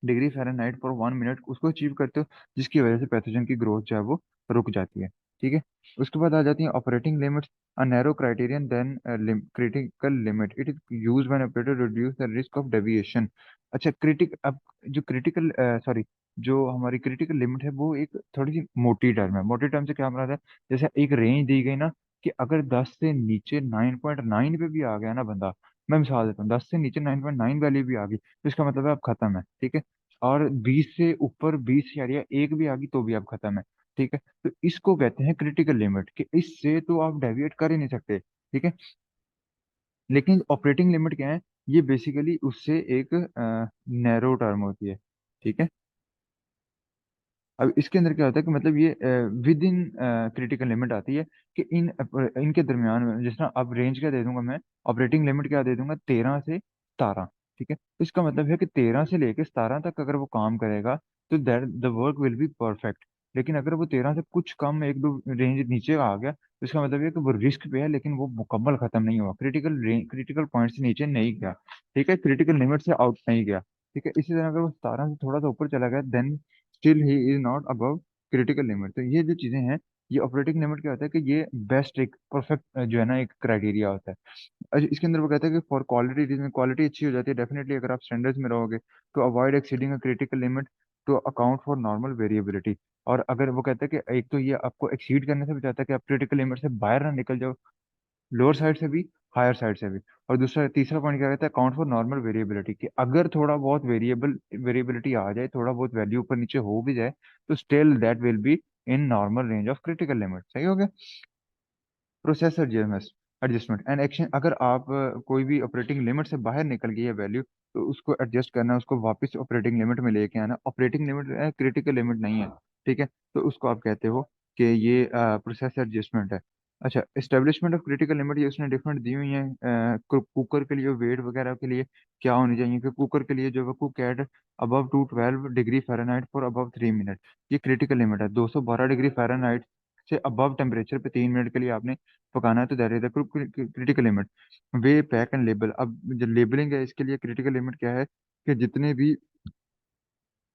degree Fahrenheit for 1 minute उसको अचीव करते हो, जिसकी वजह से पैथोजन की ग्रोथ जो है वो रुक जाती है, ठीक है। उसके बाद आ जाती है operating limits. A narrow criterion than critical limit, it is used when operator reduce the risk of deviation. अच्छा, अब जो क्रिटिकल, सॉरी, जो हमारी क्रिटिकल लिमिट है, वो एक थोड़ी सी मोटी टर्म है। मोटी टर्म से क्या मतलब है? जैसे एक रेंज दी गई ना, कि अगर 10 से नीचे 9.9 पे भी आ गया ना बंदा, मैं मिसाल देता हूँ, 10 से नीचे 9.9 वैल्यू भी आ गई, तो इसका मतलब है आप खत्म है, ठीक है। और 20 से ऊपर 20 या एक भी आ गई तो भी आप खत्म है, ठीक है। तो इसको कहते हैं क्रिटिकल लिमिट, कि इससे तो आप डेविएट कर ही नहीं सकते, ठीक है। लेकिन ऑपरेटिंग लिमिट क्या है? ये बेसिकली उससे एक नैरो टर्म होती है, ठीक है। अब इसके अंदर क्या होता है, कि मतलब ये विद इन क्रिटिकल लिमिट आती है, कि इनके दरमियान में, जिस तरह अब रेंज क्या दे दूंगा मैं, ऑपरेटिंग लिमिट क्या दे दूंगा, 13 से 17, ठीक है। तो इसका मतलब है कि 13 से लेके 17 तक अगर वो काम करेगा, तो that the work will be perfect. लेकिन अगर वो 13 से कुछ कम, एक दो रेंज नीचे आ गया, तो इसका मतलब है कि वो रिस्क पे है, लेकिन वो मुकम्मल खत्म नहीं हुआ, क्रिटिकल पॉइंट से नीचे नहीं गया, ठीक है, क्रिटिकल लिमिट से आउट नहीं गया, ठीक है। इसी तरह अगर वो 17 से थोड़ा सा ऊपर चला गया, then still he is not above critical limit. तो ये जो चीजें हैं, ये ऑपरेटिंग लिमिट क्या होता है, कि ये बेस्ट, एक परफेक्ट जो है ना, एक क्राइटेरिया होता है। अच्छा, इसके अंदर वो कहता है कि फॉर क्वालिटी रीजन, क्वालिटी अच्छी हो जाती है डेफिनेटली अगर आप स्टैंडर्ड्स में रहोगे, तो avoid exceeding a critical limit to account for normal variability. और अगर वो कहता है कि एक तो ये आपको एक्सीड करने से बचाता है, कि आप क्रिटिकल लिमिट से बाहर ना निकल जाओ, लोअर साइड से भी, हायर साइड से भी। और दूसरा तीसरा पॉइंट क्या कहता है, अकाउंट फॉर नॉर्मल वेरिएबिलिटी, कि अगर थोड़ा बहुत वेरिएबिलिटी आ जाए, थोड़ा बहुत वैल्यू ऊपर नीचे हो भी जाए, तो still that will be in normal range of critical limit. सही हो गया। Processor GMS adjustment and action, अगर आप कोई भी ऑपरेटिंग लिमिट से बाहर निकल गई है वैल्यू, तो उसको एडजस्ट करना है, उसको वापस ऑपरेटिंग लिमिट में लेके आना। ऑपरेटिंग लिमिट है, क्रिटिकल लिमिट नहीं है। ठीक है, तो उसको आप कहते हो कि ये प्रोसेसर एडजस्टमेंट है। अच्छा, एस्टेब्लिशमेंट ऑफ क्रिटिकल लिमिट, ये उसने डिफरेंट दी हुई है। कुकर के लिए वेट वगैरह के लिए क्या होनी चाहिए, कि कुकर के लिए जो है cook eight above 212 degree Fahrenheit for above 3 minute, ये क्रिटिकल लिमिट है। 212 डिग्री फ़ारेनहाइट से अबव टेम्परेचर पे 3 मिनट के लिए आपने पकाना है, तो that is the critical limit. Way pack and label, अब जो लेबलिंग है इसके लिए क्रिटिकल लिमिट क्या है, कि जितने भी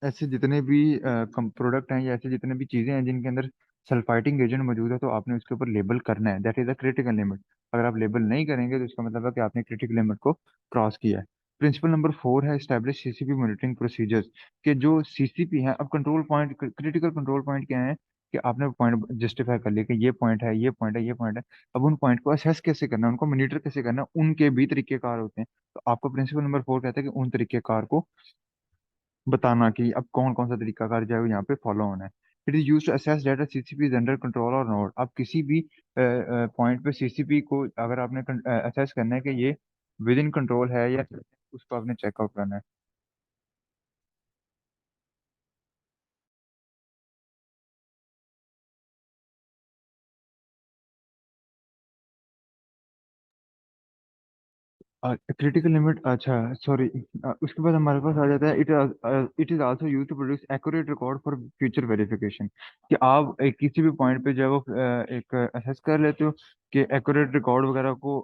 प्रोडक्ट हैं, या ऐसे जितने भी चीजें हैं जिनके अंदर सल्फाइटिंग एजेंट मौजूद है, तो आपने उसके ऊपर लेबल करना है। That is the critical limit. अगर आप लेबल नहीं करेंगे, तो इसका मतलब है कि आपने क्रिटिकल लिमिट को क्रॉस किया है। प्रिंसिपल नंबर 4 है स्टैब्लिश सीसीपी मॉनिटरिंग प्रोसीजर्स, के जो सीसीपी हैं, अब control point, critical control point क्या है, कि आपने पॉइंट जस्टिफाई कर लिया कि ये पॉइंट है, ये पॉइंट है, ये पॉइंट है। अब उन पॉइंट को असेस कैसे करना है, उनको मॉनिटर कैसे करना है, उनके भी तरीकेकार होते हैं। तो आपको प्रिंसिपल नंबर 4 कहता है कि उन तरीकेकार को बताना, कि अब कौन कौन सा तरीकाकार जो है यहाँ पे फॉलो होना है। It is use to assess data CCP is under control और नॉट। आप किसी भी पॉइंट पे सीसीपी को अगर आपने असेस करना है कि ये विद इन कंट्रोल है या नहीं, उसको आपने चेकआउट करना है। क्रिटिकल लिमिट, अच्छा सॉरी, उसके बाद हमारे पास आ जाता है, it is also use to produce accurate record for future verification, कि आप किसी भी पॉइंट पे जो है वो एक असेस कर लेते हो, कि एक्यूरेट रिकॉर्ड वगैरह को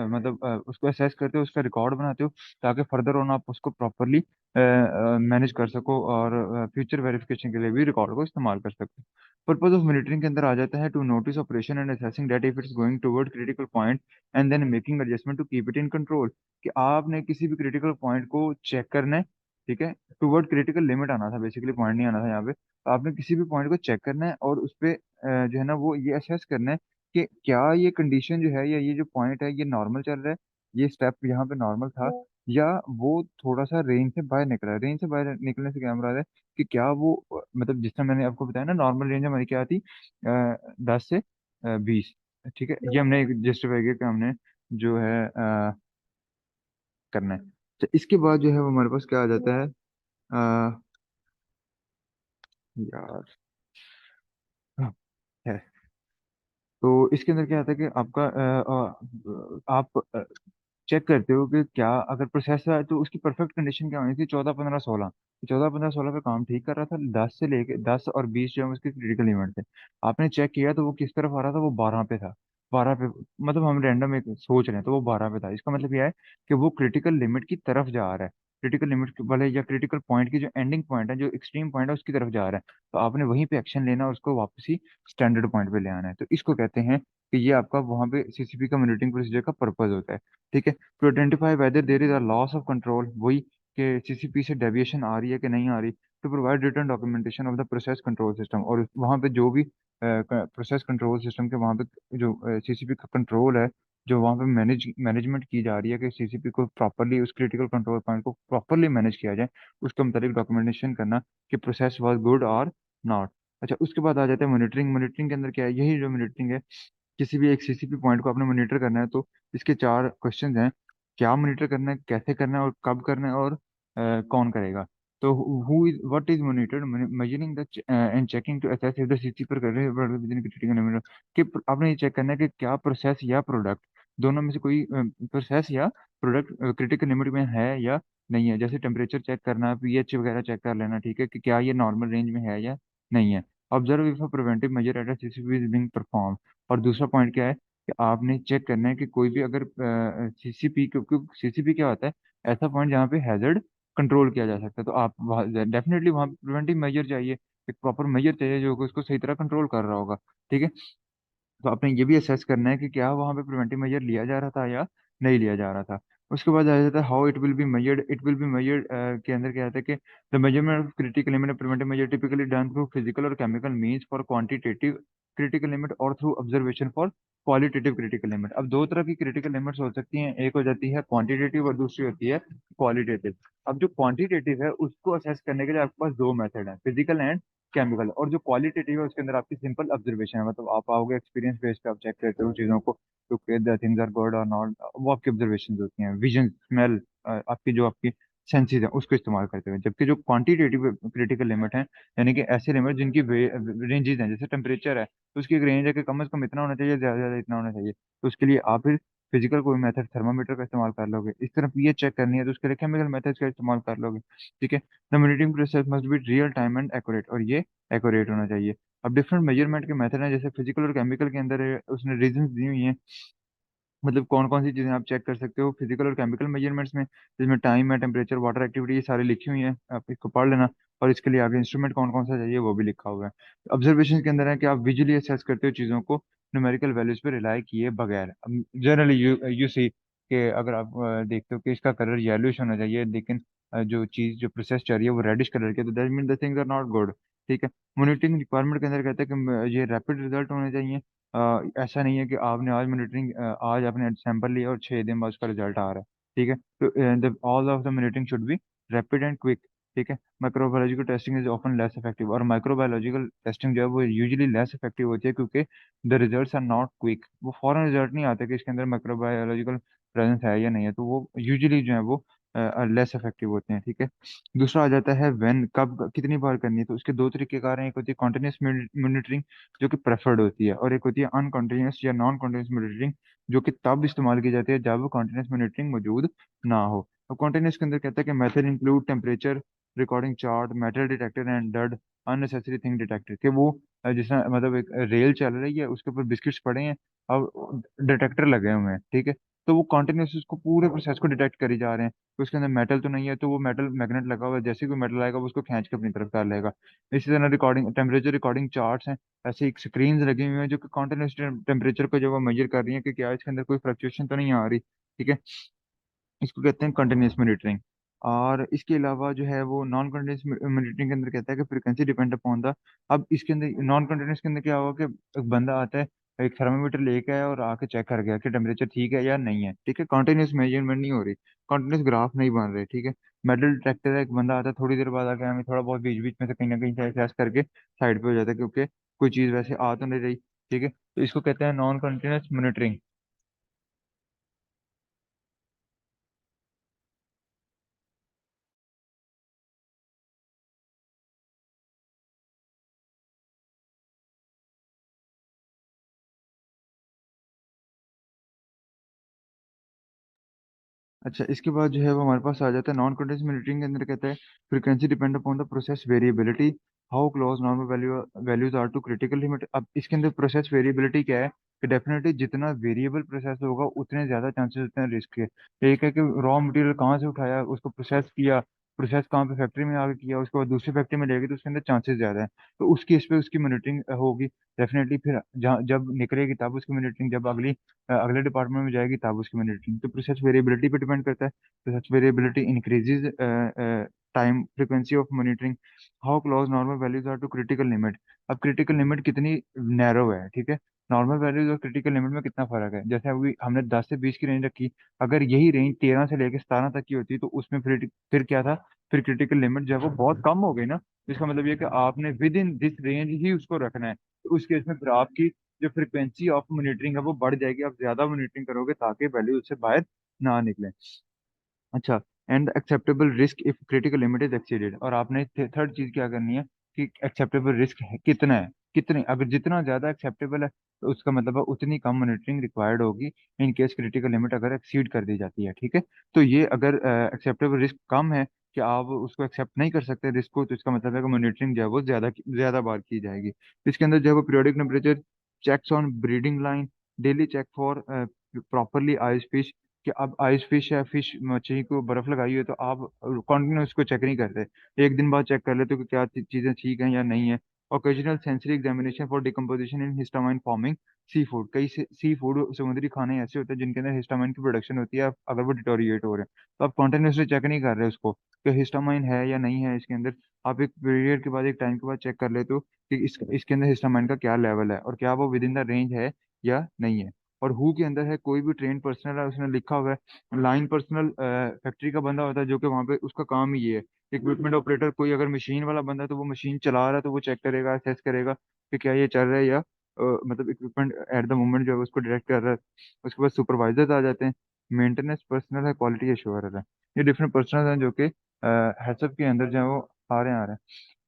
मतलब उसको असेस करते हो, उसका रिकॉर्ड बनाते हो, ताकि फर्दर ऑन आप उसको प्रॉपरली मैनेज कर सको, और फ्यूचर वेरिफिकेशन के लिए भी रिकॉर्ड को इस्तेमाल कर सको। पर्पज ऑफ मॉनिटरिंग के अंदर आ जाता है to notice operation and assessing that if it's going toward critical point and then making adjustment to keep it in control, कि आपने किसी भी क्रिटिकल पॉइंट को चेक करना है। ठीक है, टुवर्ड क्रिटिकल लिमिट आना था, बेसिकली पॉइंट नहीं आना था यहाँ पे। तो आपने किसी भी पॉइंट को चेक करना है, और उस पे जो है ना वो ये असेस करना है कि क्या ये कंडीशन जो है, या ये जो पॉइंट है, ये नॉर्मल चल रहा है, ये स्टेप यहाँ पे नॉर्मल था, या वो थोड़ा सा रेंज से बाहर निकल रहा है। रेंज से बाहर निकलने से क्या मुराद है, कि क्या वो मतलब जिस तरह मैंने आपको बताया ना, नॉर्मल रेंज हमारी क्या थी, 10 से 20। ठीक है, ये हमने जस्टिफाई किया कि हमने जो है करना है। तो इसके बाद जो है वो हमारे पास क्या आ जाता है, आ, यार, हाँ, है। तो इसके अंदर क्या आता है कि आपका आप चेक करते हो कि क्या अगर प्रोसेसर है तो उसकी परफेक्ट कंडीशन क्या होनी थी, 14 15 16। 14 15 16 पे काम ठीक कर रहा था, 10 और 20 जो है उसके क्रिटिकल इवेंट थे। आपने चेक किया तो वो किस तरफ आ रहा था, वो 12 पे था। 12 पे, मतलब हम रैंडम एक सोच रहे हैं, तो वो 12 पे था। इसका मतलब यह है कि वो क्रिटिकल लिमिट की तरफ जा रहा है। क्रिटिकल लिमिट वाले या क्रिटिकल पॉइंट की जो एंडिंग पॉइंट है, जो एक्सट्रीम पॉइंट है, उसकी तरफ जा रहा है। तो आपने वहीं पे एक्शन लेना, उसको वापस ही स्टैंडर्ड पॉइंट पे ले आना है। तो इसको कहते हैं कि ये आपका वहां पे सीसीपी का मॉनिटरिंग प्रोसीजर का पर्पज होता है। ठीक है, to identify whether there is a loss of control, वही कि सीसीपी से डेविएशन आ रही है कि नहीं आ रही। To provide return documentation of the process control system, और वहाँ पे जो भी प्रोसेस कंट्रोल सिस्टम के वहाँ पे जो सीसीपी का कंट्रोल है, जो वहाँ पे मैनेजमेंट की जा रही है, कि सीसीपी को प्रॉपरली उस क्रिटिकल कंट्रोल पॉइंट को प्रॉपरली मैनेज किया जाए, उसके मुताबिक डॉक्यूमेंटेशन करना, कि प्रोसेस वाज गुड और नॉट। अच्छा, उसके बाद आ जाता है मॉनिटरिंग। मॉनिटरिंग के अंदर क्या है, यही जो मॉनिटरिंग है, किसी भी एक सीसीपी पॉइंट को आपने मॉनिटर करना है, तो इसके चार क्वेश्चंस हैं। क्या मॉनिटर करना है, कैसे करना है, और कब करना है, और कौन करेगा। तो who is what is monitored, measuring the and checking to assess if the CCP पर कर रहे हैं कि आपने ये चेक करना है कि क्या प्रोसेस या प्रोडक्ट, दोनों में से कोई प्रोसेस या प्रोडक्ट क्रिटिकल लिमिट में है या नहीं है। जैसे टेम्परेचर चेक करना, पीएच वगैरह चेक कर लेना, ठीक है, कि क्या ये नॉर्मल रेंज में है या नहीं है। Observe if a preventive measure eight a CCP is being perform. और दूसरा पॉइंट क्या है, कि आपने चेक करना है कि कोई भी अगर सीसीपी, क्योंकि सीसीपी क्या होता है, ऐसा पॉइंट जहाँ पे हैजर्ड कंट्रोल किया जा सकता है, तो आप डेफिनेटली वहाँ प्रिवेंटिव मेजर चाहिए, एक प्रॉपर मेजर चाहिए जो कि उसको सही तरह कंट्रोल कर रहा होगा। ठीक है, तो आपने ये भी असेस करना है कि क्या वहाँ पे प्रिवेंटिव मेजर लिया जा रहा था या नहीं लिया जा रहा था। उसके बाद आ जाता है how it will be measured के अंदर क्या आता है कि the measurement of critical limit and preventive measure typically done through physical और chemical means for quantitative critical limit और through observation for qualitative critical limit. अब दो तरह की क्रिटिकल लिमिट्स हो सकती हैं, एक हो जाती है क्वांटिटेटिव और दूसरी होती है क्वालिटेटिव। अब जो क्वांटिटेटिव है उसको असेस करने के लिए आपके पास दो मेथड है, फिजिकल एंड केमिकल। और जो क्वालिटेटिव है उसके अंदर आपकी सिंपल ऑब्जर्वेशन है, मतलब आप आओगे एक्सपीरियंस बेस पे आप चेक करते हो चीजों को, तो द थिंग्स आर गुड और नॉट, वो आपकी ऑब्जर्वेशन होती हैं, विजन, स्मेल, आपकी जो आपकी सेंसेस है उसको इस्तेमाल करते हुए। जबकि जो क्वांटिटेटिव क्रिटिकल लिमिट है, यानी कि ऐसे लिमिट जिनकी रेंजेस हैं, जैसे टेम्परेचर है तो उसकी एक रेंज है कि कम से कम इतना होना चाहिए, ज्यादा से ज्यादा इतना होना चाहिए, तो उसके लिए आप फिर फिजिकल कोई मेथड थर्मामीटर का इस्तेमाल कर लोगे। इस तरफ ये चेक करनी है तो उसके लिए केमिकल मेथड्स का इस्तेमाल कर लोगे। ठीक है, the monitoring process must be real time and accurate, और ये एक्यूरेट होना चाहिए। अब डिफरेंट मेजरमेंट के मेथड हैं, जैसे फिजिकल और केमिकल के अंदर उसने रीजंस दी हुई हैं, मतलब कौन कौन सी चीजें आप चेक कर सकते हो फिजिकल और केमिकल मेजरमेंट्स में, जिसमें टाइम है, टेम्परेचर, वाटर एक्टिविटी, ये सारी लिखी हुई है, आप इसको पढ़ लेना। और इसके लिए आगे इंस्ट्रूमेंट कौन कौन सा चाहिए वो भी लिखा हुआ है। ऑब्जर्वेशन के अंदर है कि आप विजुअली असेस करते हो चीजों को न्यूमेरिकल वैल्यूज पे रिलाई किए बगैर। जनरली यू यू सी कि अगर आप देखते हो कि इसका कलर येलोइश होना चाहिए, लेकिन जो चीज जो प्रोसेस चल रही है वो रेडिश कलर की है, तो that mean the things are not good. ठीक है, मॉनिटरिंग रिक्वायरमेंट के अंदर कहते हैं कि ये रैपिड रिजल्ट होने चाहिए। ऐसा नहीं है कि आपने आज मॉनिटरिंग, आज आपने सैंपल लिया और 6 दिन बाद उसका रिजल्ट आ रहा है। ठीक है, तो all of the monitoring should be rapid and quick. ठीक है, microbiological testing is often less effective, और माइक्रोबायोलॉजिकल टेस्टिंग जो है वो यूजुअली लेस इफेक्टिव होती है, क्योंकि the results are not quick. वो फॉरन रिजल्ट नहीं आते कि इसके अंदर माइक्रोबायोलॉजिकल प्रेजेंस है या नहीं है, तो वो यूजुअली जो है वो लेस इफेक्टिव होते हैं। ठीक है, दूसरा आ जाता है व्हेन, कब कितनी बार करनी है, तो उसके दो तरीके कार हैं, एक होती है कॉन्टिन्यूस मॉनिटरिंग जो कि प्रेफर्ड होती है, और एक होती है अनकॉन्टिन्यूस या नॉन कॉन्टिन्यूस मॉनिटरिंग जो कि तब इस्तेमाल की जाती है जब कॉन्टिन्यूस मॉनिटरिंग मौजूद ना हो। तो कॉन्टिन्यूस के अंदर कहता है कि method include temperature recording chart, metal detector and dud unnecessary thing detector, कि वो जिस तरह मतलब एक रेल चल रही है उसके ऊपर बिस्किट्स पड़े हैं, अब डिटेक्टर लगे हुए हैं। ठीक है, तो वो कॉन्टिन्यूस उसको पूरे प्रोसेस को डिटेक्ट करी जा रहे हैं, तो उसके अंदर मेटल तो नहीं है, तो वो मेटल मैग्नेट लगा हुआ है, जैसे ही कोई मेटल आएगा वो उसको खींच के अपनी तरफ कर लेगा। इसी तरह रिकॉर्डिंग टेम्परेचर रिकॉर्डिंग चार्ट्स हैं, ऐसे एक स्क्रीन लगी हुई है जो कि कॉन्टिन्यूस टेम्परेचर को जो वो मेजर कर रही है कि क्या इसके अंदर कोई फ्लक्चुएशन तो नहीं आ रही। ठीक है, इसको कहते हैं कंटिन्यूस मॉनिटरिंग। और इसके अलावा जो है वो नॉन कंटिन्यूस मॉनिटरिंग के अंदर कहता है कि फ्रीक्वेंसी डिपेंड अपॉन द। अब इसके अंदर नॉन कंटिन्यूस के अंदर क्या होगा कि एक बंदा आता है, एक थर्मामीटर लेके आया और आके चेक कर गया कि टेम्परेचर ठीक है या नहीं है। ठीक है, कंटिन्यूस मेजरमेंट नहीं हो रही, कंटिन्यूस ग्राफ नहीं बन रहे। ठीक है, मेटल डिटेक्टर है, एक बंदा आता है थोड़ी देर बाद आके हमें थोड़ा बहुत बीच बीच में से कहीं ना कहीं से असेस करके साइड पे हो जाता है, क्योंकि कोई चीज़ वैसे आ तो नहीं रही। ठीक है, तो इसको कहते हैं नॉन कंटिन्यूस मॉनिटरिंग। अच्छा, इसके बाद जो है वो हमारे पास आ जाता है नॉन कंटीन्यूअस मॉनिटरिंग के अंदर कहता है frequency depend upon the process variability, how close normal values are to critical limit. अब इसके अंदर प्रोसेस वेरिएबिलिटी क्या है कि डेफिनेटली जितना वेरिएबल प्रोसेस होगा उतने ज्यादा चांसेस होते हैं रिस्क के। एक है कि रॉ मटेरियल कहाँ से उठाया, उसको प्रोसेस किया, प्रोसेस कहाँ पे फैक्ट्री में आगे किया, उसके बाद दूसरी फैक्ट्री में ले गई, तो उसके अंदर चांसेस ज्यादा है, तो उस केस पे उसकी मॉनिटरिंग होगी डेफिनेटली। फिर जहाँ जब निकलेगी तब उसकी मॉनिटरिंग, जब अगले डिपार्टमेंट में जाएगी तब उसकी मॉनिटरिंग। तो प्रोसेस वेरिएबिलिटी पे डिपेंड करता है, process variability increases time frequency of monitoring, how close normal values are to critical limit. अब क्रिटिकल लिमिट कितनी नैरो है, ठीक है, नॉर्मल वैल्यूज और क्रिटिकल लिमिट में कितना फर्क है। जैसे अभी हमने 10 से 20 की रेंज रखी, अगर यही रेंज 13 से लेकर 17 तक की होती तो उसमें फिर क्या था, फिर क्रिटिकल लिमिट जो है वो बहुत कम हो गई ना। इसका मतलब ये कि आपने विद इन दिस रेंज ही उसको रखना है, तो उस केस में फिर आपकी जो फ्रिक्वेंसी ऑफ मॉनिटरिंग है वो बढ़ जाएगी, आप ज्यादा मॉनिटरिंग करोगे ताकि वैल्यू उससे बाहर ना निकले। अच्छा, and acceptable risk if critical limit is exceeded, और आपने थर्ड चीज क्या करनी है कि एक्सेप्टेबल रिस्क है कितना है, कितने, अगर जितना ज्यादा एक्सेप्टेबल है तो उसका मतलब है उतनी कम मॉनिटरिंग रिक्वायर्ड होगी इन केस क्रिटिकल लिमिट अगर एक्सीड कर दी जाती है। ठीक है, तो ये अगर एक्सेप्टेबल रिस्क कम है कि आप उसको एक्सेप्ट नहीं कर सकते रिस्क को, तो इसका मतलब है कि मॉनिटरिंग जो है वो ज्यादा ज्यादा बार की जाएगी। इसके अंदर जो है वो periodic temperature checks on breeding line, daily check for properly ice fish, कि अब आइस फिश या फिश मछली को बर्फ लगाई हुई है तो आप कंटिन्यू उसको चेक नहीं करते, एक दिन बाद चेक कर लेते हो कि क्या चीजें ठीक हैं या नहीं है, occasional sensory examination for decomposition in histamine forming seafood. कई सी फूड समुद्री खाने ऐसे होते हैं जिनके अंदर हिस्टामाइन की प्रोडक्शन होती है, अगर वो डिटोरिएट हो रहे हैं तो आप कॉन्टिन्यूसली चेक नहीं कर रहे उसको कि हिस्टामाइन है या नहीं है इसके अंदर। आप एक पीरियड के बाद, एक टाइम के बाद चेक कर लेते हो कि इसके अंदर हिस्टामाइन का क्या लेवल है और क्या वो विद इन द रेंज है या नहीं है। और हु के अंदर है, कोई भी ट्रेन पर्सनल है, उसने लिखा हुआ है लाइन पर्सनल, फैक्ट्री का बंदा होता है जो कि वहाँ पे उसका काम ही ये है। इक्विपमेंट ऑपरेटर, कोई अगर मशीन वाला बंदा है तो वो मशीन चला रहा है तो वो चेक करेगा, असेस करेगा कि क्या ये चल रहा है या मतलब इक्विपमेंट एट द मोमेंट जो है उसको डायरेक्ट कर रहा है। उसके बाद सुपरवाइजर्स आ जाते हैं। मेंटेनेंस पर्सनल है, क्वालिटी एश्योरर है। ये डिफरेंट पर्सनल हैं जो कि हेचअप के अंदर जो है वो आ रहे हैं।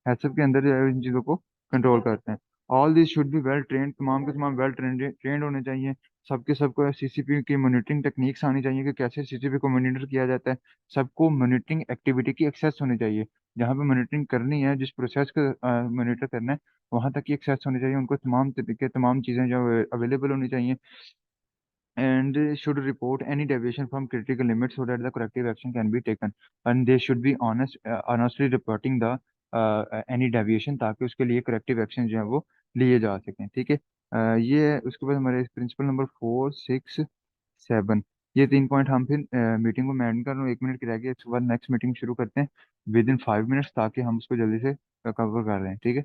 हेचअप के अंदर जो है इन चीज़ों को कंट्रोल करते हैं। All this should be well trained, तमाम के तमाम वेल ट्रेंड होने चाहिए। सबके सबको सीसीपी की मॉनिटरिंग टेक्निक्स आनी चाहिए कि कैसे सीसीपी को मॉनिटर किया जाता है। सबको मॉनिटरिंग एक्टिविटी की एक्सेस होनी चाहिए। जहाँ पे मॉनिटरिंग करनी है, जिस प्रोसेस को मॉनिटर करना है, वहां तक की एक्सेस होनी चाहिए। उनको तमाम तरीके, तमाम चीज़ें जो अवेलेबल होनी चाहिए। And should report any deviation from critical limits so that the corrective action can be taken, and they should be honestly reporting the any deviation, ताकि उसके लिए corrective action जो है वो लिए जा सकें। ठीक है। ये है। उसके बाद हमारे प्रिंसिपल नंबर 4, 6, 7, ये 3 पॉइंट हम फिर मीटिंग को मैं एंड कर रहा हूँ। 1 मिनट की रह गई, उसके बाद नेक्स्ट मीटिंग शुरू करते हैं विद इन 5 मिनट्स, ताकि हम उसको जल्दी से कवर कर रहे हैं। ठीक है।